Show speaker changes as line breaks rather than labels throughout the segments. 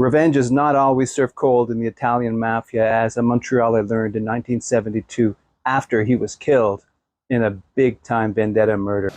Revenge is not always served cold in the Italian mafia, as a Montrealer learned in 1972 after he was killed in a big-time vendetta murder.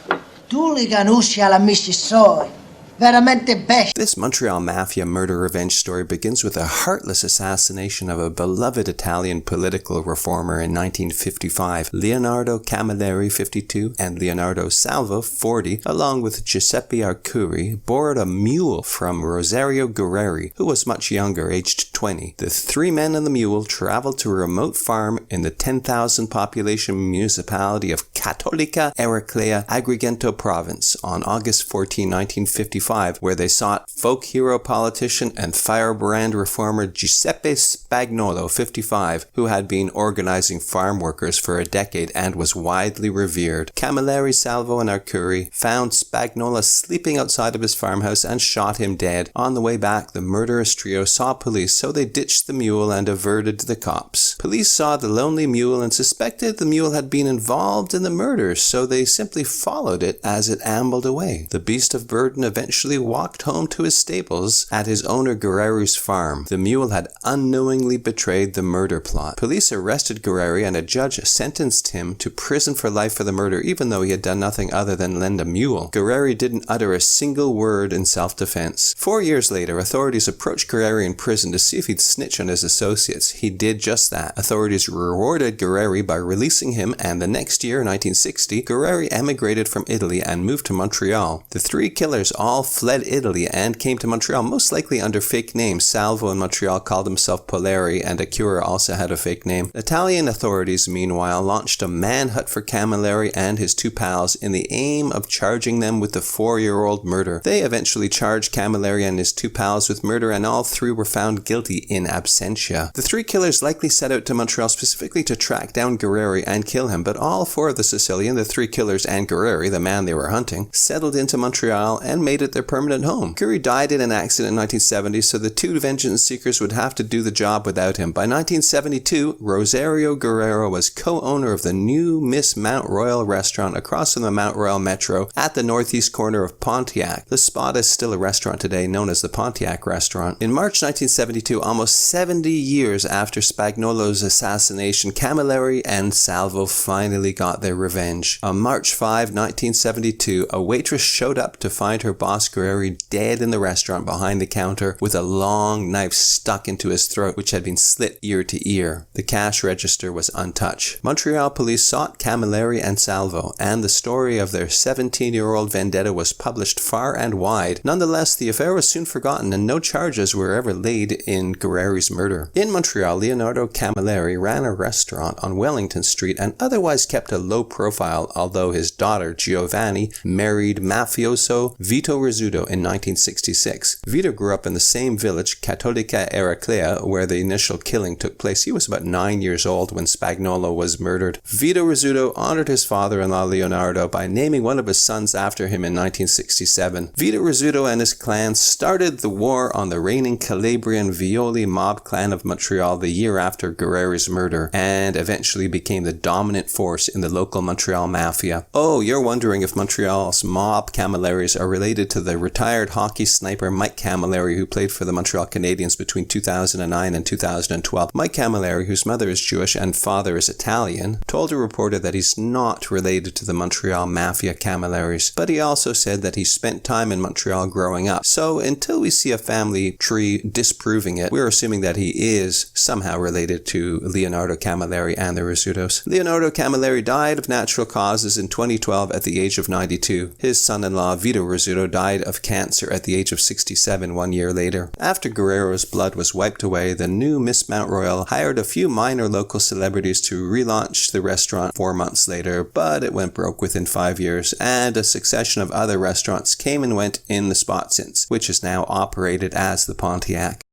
Tu li conosci all'amici suoi. Veramente bestia.
This Montreal Mafia murder revenge story begins with a heartless assassination of a beloved Italian political reformer in 1955. Leonardo Cammalleri, 52, and Leonardo Salvo, 40, along with Giuseppe Arcuri, borrowed a mule from Rosario Guerreri, who was much younger, aged 20. The three men and the mule traveled to a remote farm in the 10,000 population municipality of Cattolica Ercole, Agrigento province on August 14, 1955. Where they sought folk hero politician and firebrand reformer Giuseppe Spagnolo, 55, who had been organizing farm workers for a decade and was widely revered. Cammalleri, Salvo, and Arcuri found Spagnola sleeping outside of his farmhouse and shot him dead. On the way back, the murderous trio saw police, so they ditched the mule and averted the cops. Police saw the lonely mule and suspected the mule had been involved in the murders, so they simply followed it as it ambled away. The beast of burden eventually walked home to his stables at his owner Guerreri's farm. The mule had unknowingly betrayed the murder plot. Police arrested Guerreri and a judge sentenced him to prison for life for the murder, even though he had done nothing other than lend a mule. Guerreri didn't utter a single word in self-defense. 4 years later, authorities approached Guerreri in prison to see if he'd snitch on his associates. He did just that. Authorities rewarded Guerreri by releasing him, and the next year, 1960, Guerreri emigrated from Italy and moved to Montreal. The three killers all fled Italy and came to Montreal, most likely under fake names. Salvo in Montreal called himself Polari, and Acura also had a fake name. Italian authorities, meanwhile, launched a manhunt for Cammalleri and his two pals in the aim of charging them with the 4-year-old murder. They eventually charged Cammalleri and his two pals with murder, and all three were found guilty in absentia. The three killers likely set out to Montreal specifically to track down Guerreri and kill him, but all four of the Sicilian, the three killers, and Guerreri, the man they were hunting, settled into Montreal and made it their permanent home. Curry died in an accident in 1970, so the two vengeance seekers would have to do the job without him. By 1972, Rosario Guerrero was co-owner of the new Miss Mount Royal restaurant across from the Mount Royal Metro at the northeast corner of Pontiac. The spot is still a restaurant today, known as the Pontiac Restaurant. In March 1972, almost 70 years after Spagnolo's assassination, Cammalleri and Salvo finally got their revenge. On March 5, 1972, a waitress showed up to find her boss Guerreri dead in the restaurant behind the counter with a long knife stuck into his throat, which had been slit ear to ear. The cash register was untouched. Montreal police sought Cammalleri and Salvo, and the story of their 17-year-old vendetta was published far and wide. Nonetheless, the affair was soon forgotten and no charges were ever laid in Guerreri's murder. In Montreal, Leonardo Cammalleri ran a restaurant on Wellington Street and otherwise kept a low profile, although his daughter Giovanni married Mafioso Vito Rizzuto in 1966. Vito grew up in the same village, Cattolica Ercole, where the initial killing took place. He was about 9 years old when Spagnolo was murdered. Vito Rizzuto honored his father-in-law Leonardo by naming one of his sons after him in 1967. Vito Rizzuto and his clan started the war on the reigning Calabrian Violi mob clan of Montreal the year after Guerreri's murder, and eventually became the dominant force in the local Montreal mafia. Oh, you're wondering if Montreal's mob Cammalleris are related to the retired hockey sniper Mike Cammalleri, who played for the Montreal Canadiens between 2009 and 2012. Mike Cammalleri, whose mother is Jewish and father is Italian, told a reporter that he's not related to the Montreal Mafia Cammalleris, but he also said that he spent time in Montreal growing up. So until we see a family tree disproving it, we're assuming that he is somehow related to Leonardo Cammalleri and the Rizzutos. Leonardo Cammalleri died of natural causes in 2012 at the age of 92. His son-in-law Vito Rizzuto died of cancer at the age of 67 1 year later. After Guerrero's blood was wiped away, the new Miss Mount Royal hired a few minor local celebrities to relaunch the restaurant 4 months later, but it went broke within 5 years, and a succession of other restaurants came and went in the spot since, which is now operated as the Pontiac.